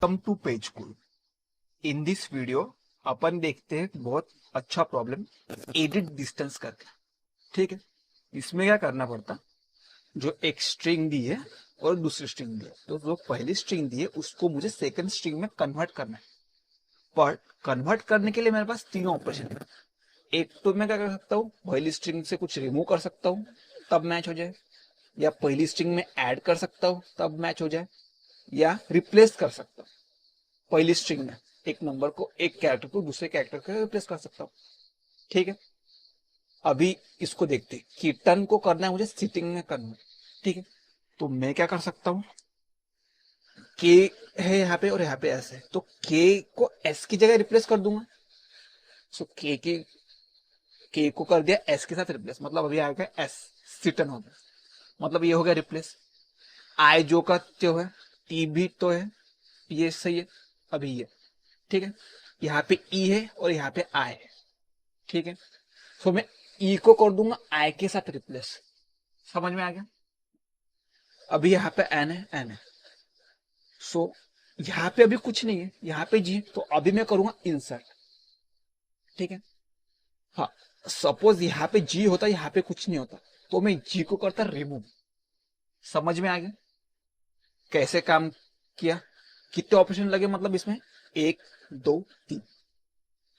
Come to page cool. In this video अपन देखते हैं बहुत अच्छा प्रॉब्लम एडिट डिस्टेंस करके। ठीक है, इसमें क्या करना पड़ता, जो एक स्ट्रिंग दी है और दूसरी स्ट्रिंग दी है, तो जो पहली स्ट्रिंग दी है उसको मुझे सेकंड स्ट्रिंग में कन्वर्ट करना है। पर कन्वर्ट करने के लिए मेरे पास तीन ऑपरेशन है। एक तो मैं क्या कर सकता हूँ, पहली स्ट्रिंग से कुछ रिमूव कर सकता हूँ तब मैच हो जाए, या पहली स्ट्रिंग में ऐड कर सकता हूँ तब मैच हो जाए, या रिप्लेस कर सकता हूँ पहली स्ट्रिंग में एक नंबर को, एक कैरेक्टर को दूसरे कैरेक्टर को रिप्लेस कर सकता हूँ। ठीक है, अभी इसको देखते हैं कि टर्न को करना है मुझे सिटिंग में करना है। ठीक है, तो मैं क्या कर सकता हूँ, के है यहाँ पे और यहाँ पे एस है, तो के को एस की जगह रिप्लेस कर दूंगा। सो के को कर दिया एस के साथ रिप्लेस, मतलब अभी आएगा एस, सिटन हो गया, मतलब ये हो गया रिप्लेस। आई जो का जो है, टी भी तो है, ये सही है अभी ये। ठीक है, यहाँ पे ई है और यहाँ पे आई है। ठीक है, सो मैं ई को कर दूंगा आई के साथ रिप्लेस। समझ में आ गया? अभी यहाँ पे एन है, एन है। सो यहाँ पे अभी कुछ नहीं है, यहाँ पे जी, तो अभी मैं करूंगा इंसर्ट। ठीक है, हाँ, सपोज यहाँ पे जी होता, यहाँ पे कुछ नहीं होता, तो मैं जी को करता रिमूव। समझ में आ गया कैसे काम किया? कितने ऑपरेशन लगे मतलब इसमें? एक, दो, तीन।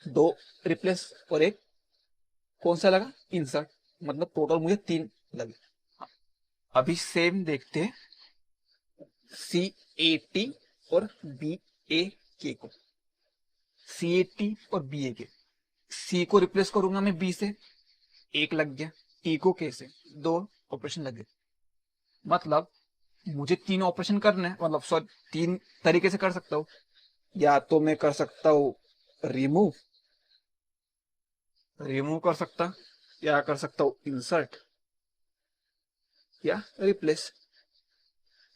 दो रिप्लेस और एक कौन सा लगा, इंसर्ट, मतलब टोटल मुझे तीन लगे। हाँ, अभी सेम देखते हैं सी ए टी और बी ए के को। सी ए टी और बी ए के, सी को रिप्लेस करूंगा मैं बी से, एक लग गया, टी को के से, दो ऑपरेशन लगे। मतलब मुझे तीन ऑपरेशन करने हैं, मतलब सॉरी, तीन तरीके से कर सकता हूँ। या तो मैं कर सकता हूँ रिमूव, रिमूव कर सकता, या कर सकता हूँ इंसर्ट, या रिप्लेस।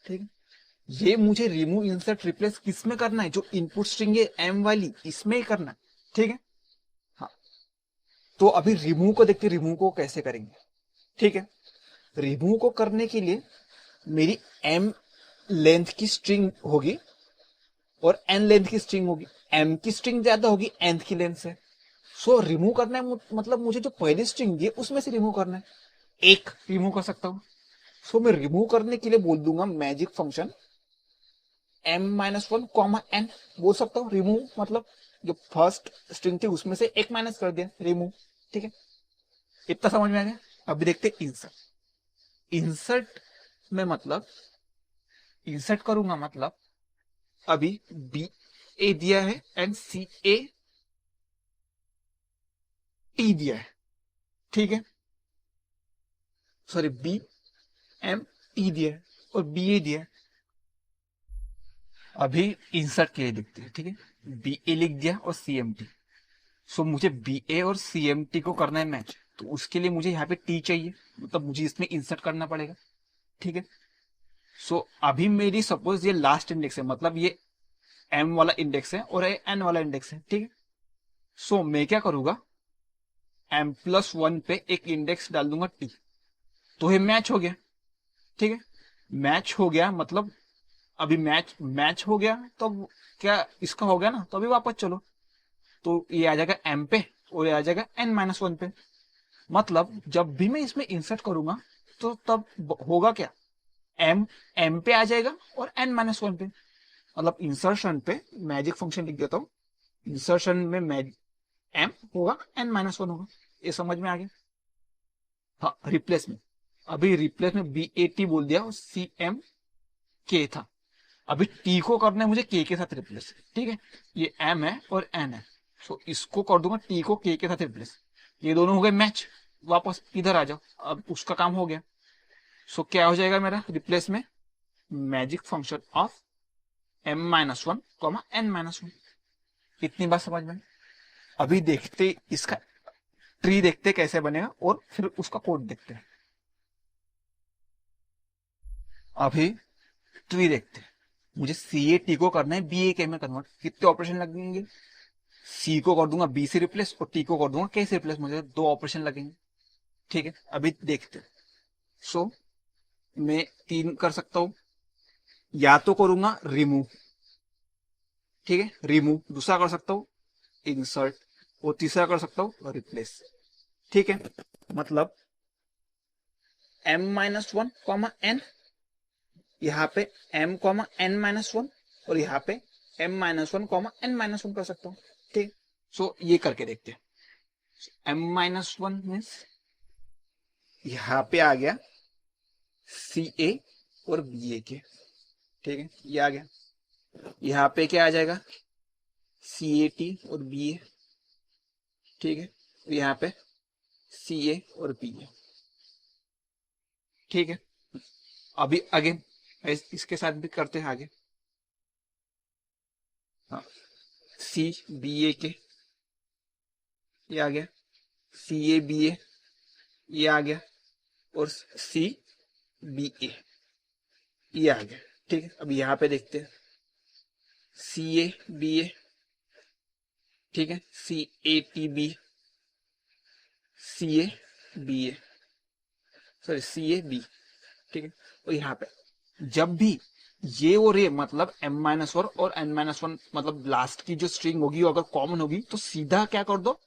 ठीक है, ये मुझे रिमूव इंसर्ट रिप्लेस किस में करना है, जो इनपुट स्ट्रिंग है एम वाली, इसमें ही करना है। ठीक है, हाँ, तो अभी रिमूव को देखते, रिमूव को कैसे करेंगे। ठीक है, रिमूव को करने के लिए मेरी एम लेंथ की स्ट्रिंग होगी और एन लेंथ की स्ट्रिंग होगी। एम की स्ट्रिंग ज्यादा होगी एन की लेंथ से। सो रिमूव करना है, मतलब मुझे जो पहली स्ट्रिंग दी है उसमें से रिमूव करना है। एक रिमूव कर सकता हूं। सो मैं रिमूव करने के लिए बोल दूंगा magic function M minus one comma N, बोल सकता हूँ रिमूव, मतलब जो फर्स्ट स्ट्रिंग थी उसमें से एक माइनस कर दिया, रिमूव। ठीक है, इतना समझ में आ गया? अभी देखते इंसर्ट। इंसर्ट में मतलब इंसर्ट करूंगा, मतलब अभी बी ए दिया है एंड सी ए टी दिया है। ठीक है, सॉरी, बी एम टी दिया है और बी ए दिया है। अभी इंसर्ट के लिए देखते हैं। ठीक है, बी ए लिख दिया और सी एम टी। सो मुझे बी ए और सी एम टी को करना है मैच, तो उसके लिए मुझे यहाँ पे टी चाहिए, मतलब मुझे इसमें इंसर्ट करना पड़ेगा। ठीक है, सो अभी मेरी सपोज ये लास्ट इंडेक्स है, मतलब ये एम वाला इंडेक्स है और ये एन वाला इंडेक्स है। ठीक है, सो मैं क्या करूंगा, एम प्लस वन पे एक इंडेक्स डाल दूंगा टी, तो ये मैच हो गया। ठीक है, मैच हो गया, मतलब अभी मैच मैच हो गया, तो क्या इसका हो गया ना, तो अभी वापस चलो, तो ये आ जाएगा एम पे और ये आ जाएगा एन माइनस वन पे। मतलब जब भी मैं इसमें इंसर्ट करूंगा तो तब होगा क्या, एम एम पे आ जाएगा और एन माइनस वन पे। मतलब इंसर्शन पे मैजिक फंक्शन लिख देता हूँ, इंसर्शन में एम होगा, एन माइनस वन होगा। ये समझ में आ गया? हाँ, रिप्लेस में, अभी रिप्लेस में बी ए टी बोल दिया और सी एम के था। अभी टी को करना है मुझे के साथ रिप्लेस। ठीक है, ये एम है और एन है, सो इसको कर दूंगा टी को के साथ रिप्लेस। ये दोनों हो गए मैच, वापस इधर आ जाओ, अब उसका काम हो गया। सो क्या हो जाएगा मेरा रिप्लेस में, magic function of M minus one comma N minus one. इतनी बात समझ में? अभी देखते इसका ट्री, देखते कैसे बनेगा और फिर उसका कोड देखते हैं। अभी ट्री देखते हैं, मुझे सी ए टी को करना है बी ए के में कन्वर्ट, कितने ऑपरेशन लगेंगे? सी को कर दूंगा बी से रिप्लेस और टी को कर दूंगा के से रिप्लेस, मुझे दो ऑपरेशन लगेंगे। ठीक है, अभी देखते हैं। सो मैं तीन कर सकता हूं, या तो करूंगा रिमूव, ठीक है, रिमूव दूसरा कर सकता हूँ, इंसर्ट, और तीसरा कर सकता हूँ रिप्लेस। ठीक है, मतलब m-1, यहाँ पे m-n-1 और यहाँ पे m-1, n-1 कर सकता हूँ। ठीक, सो ये करके देखते हैं। m-1 मीन्स यहाँ पे आ गया CA और BA के, ठीक है, ये आ गया। यहाँ पे क्या आ जाएगा, CAT और BA, ठीक है, यहाँ पे CA और BA, ठीक है। अभी अगेन इसके साथ भी करते हैं आगे। हाँ, CBA के, ये आ गया, CABA ये आ गया, और CBA ये आ गया। ठीक है, अब यहाँ पे देखते हैं CABA, ठीक है, CATB, CABA, सॉरी CAB, ठीक है। और यहाँ पे जब भी ये और ये मतलब m-1 और n-1 मतलब लास्ट की जो स्ट्रिंग होगी अगर कॉमन होगी तो सीधा क्या कर दो,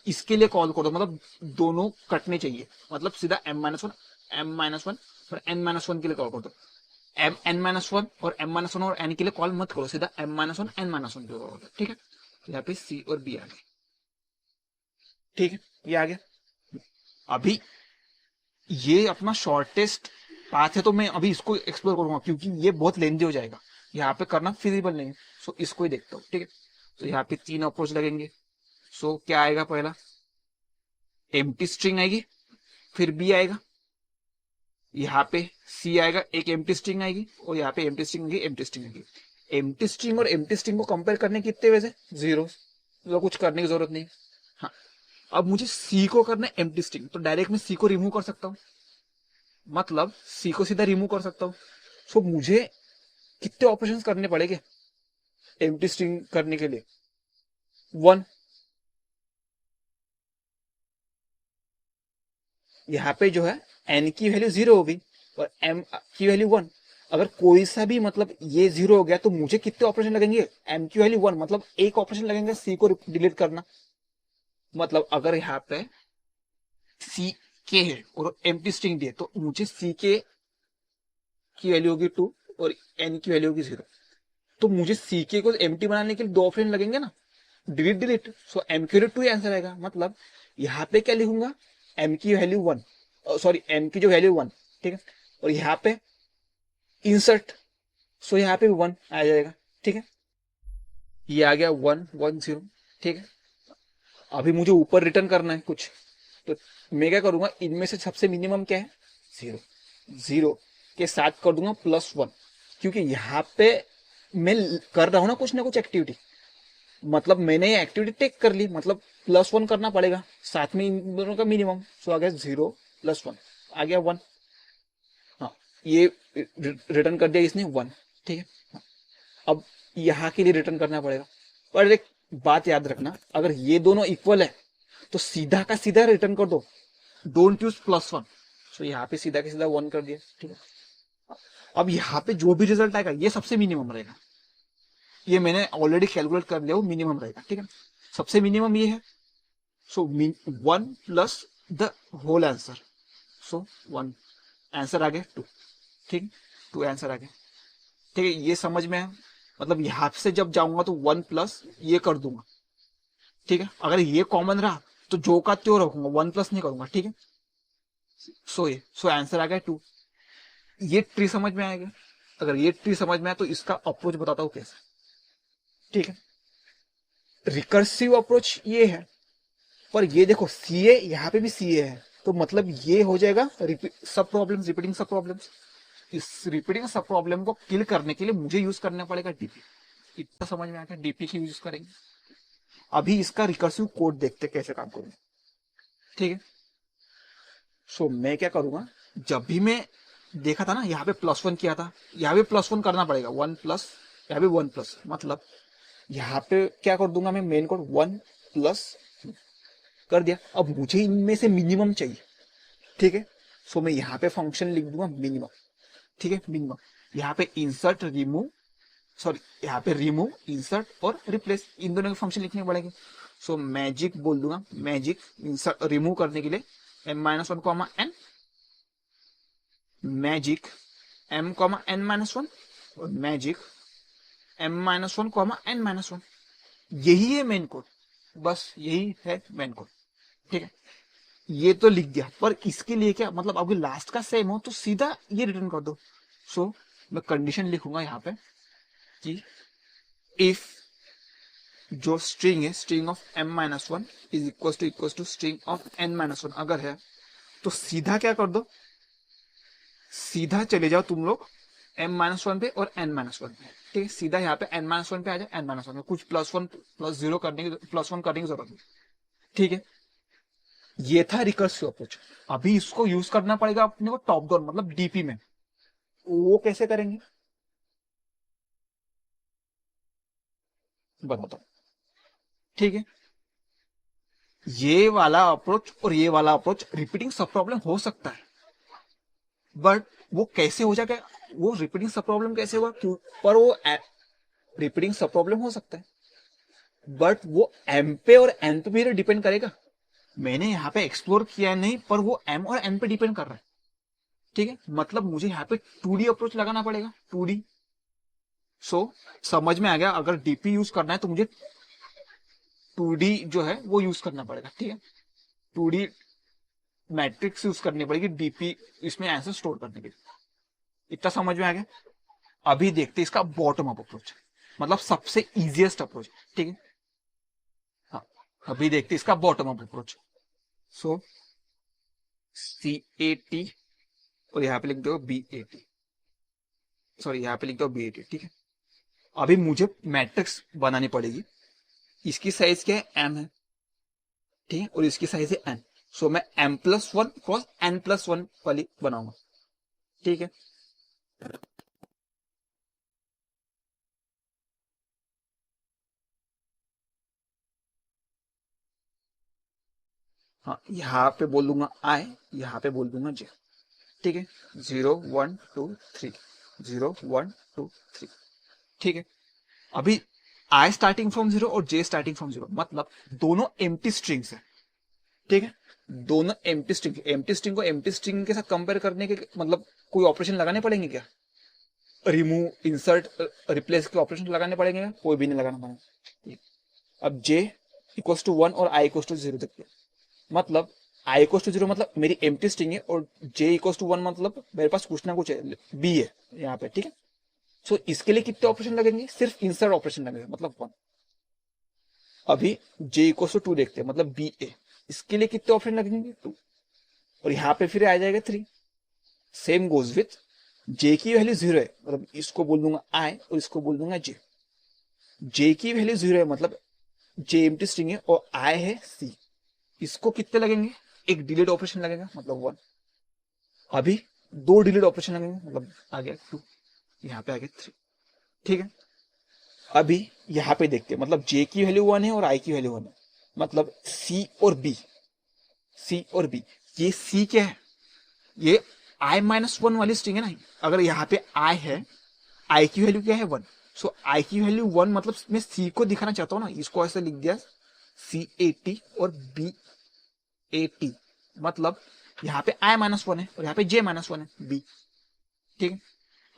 इसके लिए कॉल कर दो, मतलब दोनों कटने चाहिए, मतलब सीधा m-1 और n-1 के लिए कॉल कर दो। n-1 और m-1 और n के लिए कॉल मत करो, सीधा m-1 n-1 के लिए कॉल करो। ठीक है, यहाँ पे C और B आ गए। ठीक है, ये आ गया। अभी ये अपना शॉर्टेस्ट पाथ है तो मैं अभी इसको एक्सप्लोर करूंगा क्योंकि ये बहुत लेंथी हो जाएगा, यहाँ पे करना फिजिबल नहीं है। सो इसको ही देखता हूँ। ठीक है, तो यहाँ पे 3 अप्रोच लगेंगे। सो क्या आएगा, पहला एम्प्टी स्ट्रिंग आएगी, फिर B आएगा, यहाँ पे C आएगा, एक एम्प्टी स्ट्रिंग आएगी, और यहाँ पे एम्प्टी स्ट्रिंग आएगी, एम्प्टी स्ट्रिंग आएगी। एम्प्टी स्ट्रिंग और एम्प्टी स्ट्रिंग को कंपेयर करने कितने वैसे 0, तो कुछ करने की जरूरत नहीं। हाँ, अब मुझे C को करना है एम्प्टी स्ट्रिंग, तो डायरेक्ट मैं C को रिमूव कर सकता हूँ, मतलब C को सीधा रिमूव कर सकता हूँ। सो मुझे कितने ऑपरेशंस करने पड़ेंगे एम्प्टी स्ट्रिंग करने के लिए, 1। यहाँ पे जो है n की वैल्यू 0 होगी और m की वैल्यू 1। अगर कोई सा भी मतलब ये 0 हो गया तो मुझे कितने ऑपरेशन लगेंगे, m की वैल्यू 1, मतलब एक ऑपरेशन लगेंगे C को डिलीट करना। मतलब अगर यहाँ पे C के है और एम्प्टी स्ट्रिंग दिए तो मुझे C के की वैल्यू होगी 2 और n की वैल्यू होगी 0। तो मुझे C के को एम्प्टी बनाने के लिए 2 ऑपरेशन लगेंगे ना, डिलीट डिलीट। सो m की वैल्यू 2 आंसर आएगा। मतलब यहाँ पे क्या लिखूंगा, m की वैल्यू 1, सॉरी m की जो वैल्यू 1, ठीक है, और यहाँ पे इंसर्ट, सो यहाँ पे 1 आ जाएगा। ठीक है, ये आ गया 1 1 0। ठीक है, अभी मुझे ऊपर रिटर्न करना है कुछ, तो मैं क्या करूंगा, इनमें से सबसे मिनिमम क्या है 0, 0 के साथ कर दूंगा +1, क्योंकि यहाँ पे मैं कर रहा हूं ना कुछ एक्टिविटी, मतलब मैंने ये एक्टिविटी टेक कर ली, मतलब +1 करना पड़ेगा साथ में इन दोनों का मिनिमम। सो आ गया 0 +1 आ गया 1। हाँ, ये रिटर्न कर दिया इसने 1। ठीक है, हाँ, अब यहाँ के लिए रिटर्न करना पड़ेगा, पर एक बात याद रखना, अगर ये दोनों इक्वल है तो सीधा का सीधा रिटर्न कर दो, डोंट यूज +1। सो यहाँ पे सीधा का सीधा 1 कर दिया। ठीक है, अब यहाँ पे जो भी रिजल्ट आएगा ये सबसे मिनिमम रहेगा, ये मैंने ऑलरेडी कैलकुलेट कर लिया, वो मिनिमम रहेगा। ठीक है, सबसे मिनिमम ये है। So 1 plus the whole answer, so 1 answer आ गया 2। ठीक, 2 आंसर आ गया। ठीक है, ये समझ में है, मतलब यहां से जब जाऊंगा तो 1 प्लस ये कर दूंगा। ठीक है, अगर ये कॉमन रहा तो जो का त्यों रखूंगा, 1 प्लस नहीं करूंगा। ठीक है, सो आंसर आ गया 2। ये ट्री समझ में आएगा। अगर ये ट्री समझ में आया तो इसका अप्रोच बताता हूं कैसे। ठीक है, रिकर्सिव अप्रोच ये है, पर ये देखो सीए, यहाँ पे भी सीए है, तो मतलब ये हो जाएगा सब प्रॉब्लम्स, रिपीटिंग सब प्रॉब्लम्स। इस रिपीटिंग सब प्रॉब्लम को किल करने के लिए मुझे यूज करना पड़ेगा डीपी। इतना समझ में आ गया, डीपी की यूज करेंगे। अभी इसका रिकर्सिव कोड देखते कैसे काम करेंगे। ठीक है, सो मैं क्या करूंगा, जब भी मैं देखा था ना यहाँ पे +1 किया था, यहाँ पे +1 करना पड़ेगा, 1 प्लस, यहाँ पे 1 प्लस, मतलब यहाँ पे क्या कर दूंगा मैं, मेन कोड 1 प्लस कर दिया। अब मुझे इनमें से मिनिमम चाहिए। ठीक है, सो मैं यहाँ पे फंक्शन लिख दूंगा मिनिमम। ठीक है, मिनिमम, यहाँ पे इंसर्ट रिमूव सॉरी यहाँ पे रिमूव, इंसर्ट और रिप्लेस, इन दोनों के फंक्शन लिखने पड़ेंगे। सो मैजिक बोल दूंगा, मैजिक इंसर्ट रिमूव करने के लिए m-1 comma n, magic m comma n-1 और मैजिक m-1 कॉमा n-1। यही है मेन कोड, बस यही है मेन कोड। ठीक है, ये तो लिख दिया, पर इसके लिए क्या मतलब अगर लास्ट का सेम हो तो सीधा ये रिटर्न कर दो। सो मैं कंडीशन लिखूंगा यहाँ पे कि इफ जो स्ट्रिंग है, string of m-1 is equal to string of n-1 अगर है, तो सीधा क्या कर दो, सीधा चले जाओ तुम लोग m-1 पे और n-1 पे। ठीक है, सीधा यहाँ पे n-1 पे आ जाए, n-1 पे कुछ +1 +0 करने की, +1 करने की जरूरत नहीं। ठीक है, ये था रिकर्सिव अप्रोच। अभी इसको यूज करना पड़ेगा अपने को टॉप डाउन मतलब डीपी में। वो कैसे करेंगे बताता हूं। ठीक है, ये वाला अप्रोच और ये वाला अप्रोच रिपीटिंग सब प्रॉब्लम हो सकता है, बट वो कैसे हो जाएगा, वो रिपीटिंग सब प्रॉब्लम कैसे होगा, क्यों पर वो रिपीटिंग सब प्रॉब्लम हो सकता है, बट वो एम पे और एन पे भी डिपेंड करेगा। मैंने यहाँ पे एक्सप्लोर किया नहीं, पर वो एम और एन पे डिपेंड कर रहा है। ठीक है, मतलब मुझे यहाँ पे 2D अप्रोच लगाना पड़ेगा, 2D। सो समझ में आ गया, अगर डीपी यूज करना है तो मुझे 2D जो है वो यूज करना पड़ेगा। ठीक है, 2D मैट्रिक्स यूज करनी पड़ेगी डीपी इसमें आंसर स्टोर करने के लिए। इतना समझ में आ गया। अभी देखते इसका बॉटम अप अप्रोच, मतलब सबसे इजिएस्ट अप्रोच। ठीक है, हाँ, अभी देखते इसका बॉटम अप अप्रोच। सो CAT और यहाँ पे लिख दो BAT, सॉरी यहाँ पे लिख दो BAT। ठीक है, अभी मुझे मैट्रिक्स बनानी पड़ेगी। इसकी साइज क्या है, m है। ठीक है, और इसकी साइज है n। सो मैं m+1 क्रॉस n+1 वाली बनाऊंगा। ठीक है, हाँ, यहाँ पे बोल दूंगा I, यहाँ पे बोल दूंगा J। ठीक है, 0 1 2 3, 0 1 2 3। ठीक है, अभी I स्टार्टिंग फ्रॉम 0 और J स्टार्टिंग फ्रॉम 0, मतलब दोनों एम्प्टी स्ट्रिंग्स है। ठीक है, दोनों एम्प्टी स्ट्रिंग, एम्प्टी स्ट्रिंग को एम्प्टी स्ट्रिंग के साथ कंपेयर करने के मतलब कोई ऑपरेशन लगाने पड़ेंगे क्या, रिमूव, इंसर्ट, रिप्लेस के ऑपरेशन लगाने पड़ेंगे क्या, कोई भी नहीं लगाना पड़ेगा। अब J इक्वल्स टू 1 और I इक्वल्स टू 0 तक, मतलब I इक्वल्स टू 0 मतलब मेरी एम्प्टी स्ट्रिंग है, और J इक्वल्स टू 1 मतलब मेरे पास कुछ ना कुछ है, B है यहाँ पे। ठीक है, सो इसके लिए कितने ऑपरेशन लगेंगे, सिर्फ इंसर्ट ऑपरेशन लगेगा, मतलब 1। अभी J इक्वल्स टू 2 देखते हैं, मतलब BA, इसके लिए कितने ऑपरेशन लगेंगे, 2, और यहाँ पे फिर आ जाएगा 3। सेम गोज विथ J की वैल्यू 0 है, मतलब इसको बोल दूंगा I और इसको बोल दूंगा J। J की वैल्यू 0 है, मतलब J एम्प्टी स्ट्रिंग है और I है C। इसको कितने लगेंगे, एक डिलीट ऑपरेशन लगेगा, मतलब 1। अभी 2 डिलीट ऑपरेशन लगेंगे, मतलब आ गया 2, यहाँ पे आ गया 3। ठीक है, अभी यहाँ पे देखते हैं, मतलब J की वैल्यू 1 है और I की वैल्यू 1 है, मतलब C और B, C और B। ये C क्या है, ये I-1 वाली स्ट्रिंग है ना। अगर यहाँ पे I है, I की वैल्यू क्या है 1, सो I की वैल्यू 1, मतलब मैं C को दिखाना चाहता हूँ ना, इसको ऐसे लिख दिया CAT और BAT, मतलब यहाँ पे I-1 है और यहाँ पे J-1 है, B। ठीक है,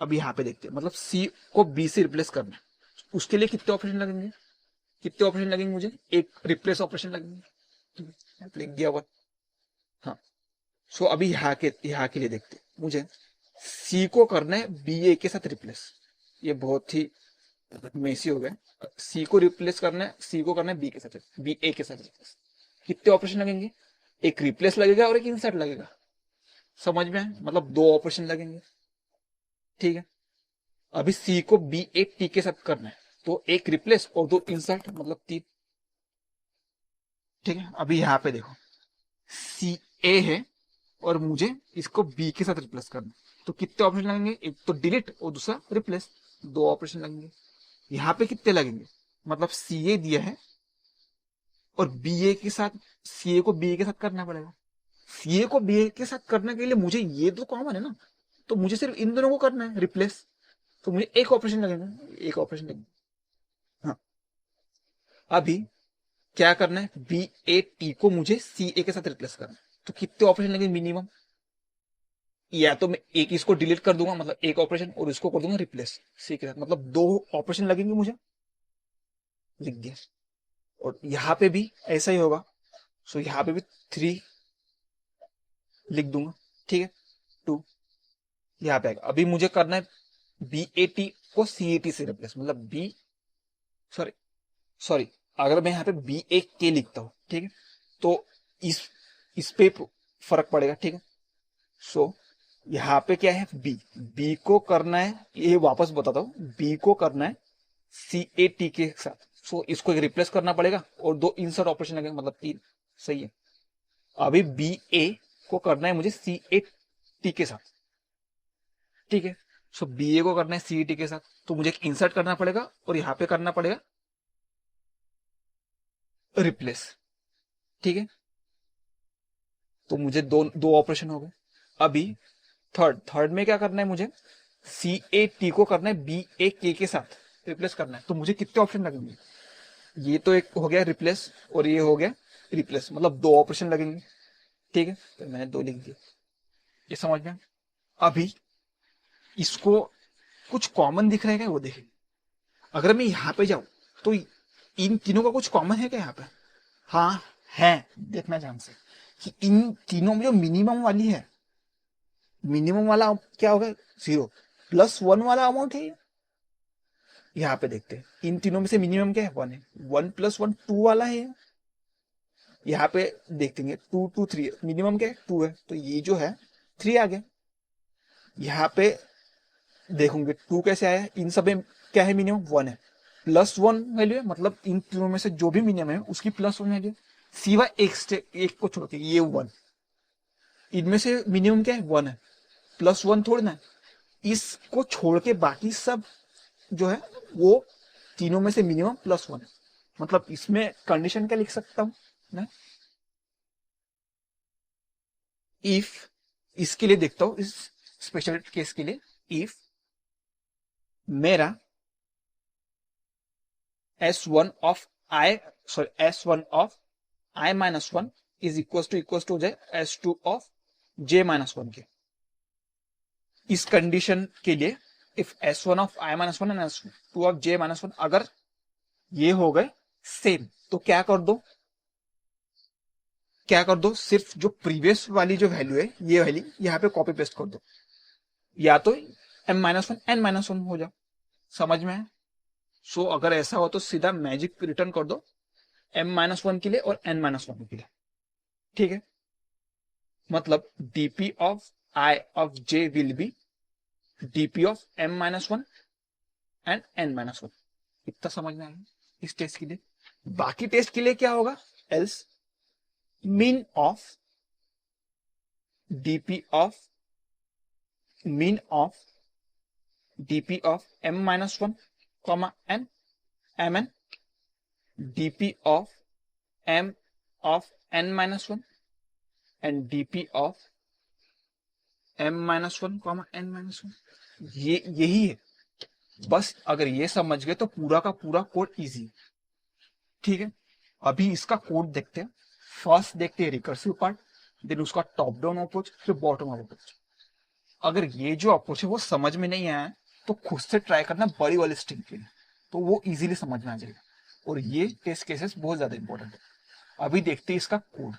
अब यहाँ पे देखते हैं, मतलब C को B से रिप्लेस करना है, उसके लिए कितने ऑपरेशन लगेंगे, कितने ऑपरेशन लगेंगे मुझे, एक रिप्लेस ऑपरेशन लगेंगे, लिख दिया 1। हाँ, सो अभी यहाँ के लिए देखते हैं, मुझे C को करना है BA के साथ रिप्लेस। ये बहुत ही मेसी हो गया। C को रिप्लेस करना है, C को करना है B के साथ, BA के साथ रिप्लेस। कितने ऑपरेशन लगेंगे, एक रिप्लेस लगेगा और एक इंसर्ट लगेगा। समझ में आए, मतलब 2 ऑपरेशन लगेंगे। ठीक है, अभी C को BAT के साथ करना है, तो एक रिप्लेस और 2 इंसर्ट, मतलब 3। ठीक है, अभी यहाँ पे देखो CA है और मुझे इसको B के साथ रिप्लेस करना है, तो कितने ऑपरेशन लगेंगे, एक तो डिलीट और दूसरा रिप्लेस, 2 ऑपरेशन लगेंगे। यहाँ पे कितने लगेंगे, मतलब CA दिया है और BA के साथ, CA को BA के साथ करना पड़ेगा। CA को BA के साथ करने के लिए मुझे ये तो कॉमन है ना, तो मुझे सिर्फ इन दोनों को करना है रिप्लेस। तो मुझे एक ऑपरेशन लगेगा, एक ऑपरेशन लगेगा। हाँ, अभी क्या करना है, बी ए टी को मुझे सी ए के साथ रिप्लेस करना है, तो कितने ऑपरेशन लगेंगे मिनिमम? या तो मैं एक इसको डिलीट कर दूंगा, मतलब एक ऑपरेशन, और इसको कर दूंगा रिप्लेस सी के साथ, मतलब 2 ऑपरेशन लगेंगे मुझे, लिख दिया। और यहां पे भी ऐसा ही होगा, सो यहां पे भी 3 लिख दूंगा, ठीक है, 2 यहाँ पे आएगा। अभी मुझे करना है बी ए टी को सी ए टी से रिप्लेस, मतलब बी, सॉरी सॉरी, अगर मैं यहाँ पे बी ए के लिखता हूं, ठीक है, तो इस पे फर्क पड़ेगा, ठीक है। सो यहाँ पे क्या है, बी, बी को करना है, ये वापस बताता हूँ, बी को करना है सी ए टी के साथ, सो इसको रिप्लेस करना पड़ेगा, और 2 इंसर्ट ऑपरेशन लगेगा, मतलब 3, सही है। अभी बी ए को करना है मुझे सी ए टी के साथ, ठीक है। सो बी ए को करना है सी ए टी के साथ, तो मुझे एक इंसर्ट करना पड़ेगा, और यहां पे करना पड़ेगा रिप्लेस, ठीक है। तो मुझे दो ऑपरेशन हो गए। अभी थर्ड में क्या करना है मुझे, सी ए टी को करना है बी ए के साथ रिप्लेस करना है, तो मुझे कितने ऑप्शन लगेंगे, ये तो एक हो गया रिप्लेस, और ये हो गया रिप्लेस, मतलब 2 ऑपरेशन लगेंगे, ठीक है। तो मैंने 2 लिख दिया, ये समझ में। अभी इसको कुछ कॉमन दिख रहा है क्या, वो देखें। अगर मैं यहां पे जाऊं, तो इन तीनों का कुछ कॉमन है क्या यहाँ पे? हाँ है, देखना ध्यान से कि इन तीनों में जो मिनिमम वाली है, मिनिमम वाला क्या होगा, 0, +1 वाला अमाउंट है। यहाँ पे देखते हैं इन तीनों में से मिनिमम क्या है, 1 है, 1 + 1 2 वाला है। यहाँ पे देखेंगे 2 2 3, मिनिमम क्या है, 2 है, तो ये जो है 3 आ गया। यहाँ पे देखोगे 2 कैसे आया, इन सब में क्या है, मिनिमम 1 है, +1 वैल्यू है, मतलब इन तीनों में से जो भी मिनिमम है उसकी +1 वैल्यू, सिवा एक को छोड़ के, ये 1, इनमें से मिनिमम क्या है, 1 है, +1 थोड़ी ना है, इसको छोड़ के बाकी सब जो है वो तीनों में से मिनिमम +1 है। मतलब इसमें कंडीशन क्या लिख सकता हूं मैं, इफ, इसके लिए देखता हूं, इस स्पेशल केस के लिए, इफ मेरा S1 of I, sorry S1 of I - 1 is equal to हो जाए S2 ऑफ J - 1 के। इस कंडीशन के लिए if S1 of I - 1 and S2 of J - 1 अगर ये हो गए सेम, तो क्या कर दो, सिर्फ जो प्रीवियस वाली जो वैल्यू है, ये वैल्यू यहाँ पे कॉपी पेस्ट कर दो, या तो M - 1 N - 1 हो जाओ, समझ में है। सो अगर ऐसा हो तो सीधा मैजिक रिटर्न कर दो M - 1 के लिए और N - 1 के लिए, ठीक है। मतलब dp of I of J will be dp of M - 1 and N - 1, इतना समझ में आएगा इस टेस्ट के लिए। बाकी टेस्ट के लिए क्या होगा, else mean of dp of dp of M - 1 n mn dp of M of N - 1 and dp of M - 1 N - 1, ये यही है बस। अगर ये समझ गए तो पूरा का पूरा कोड इजी, ठीक है। अभी इसका कोड देखते हैं। फर्स्ट देखते हैं रिकर्सिव पार्ट, देन उसका टॉप डाउन अप्रोच, फिर बॉटम अप अप्रोच। अगर ये जो अप्रोच है वो समझ में नहीं आया तो खुद से ट्राई करना बड़ी वाली स्ट्रिंग के लिए, तो वो इजीली समझ में आ जाएगा। और ये टेस्ट केसेस बहुत ज्यादा इंपॉर्टेंट है। अभी देखते हैं इसका कोड।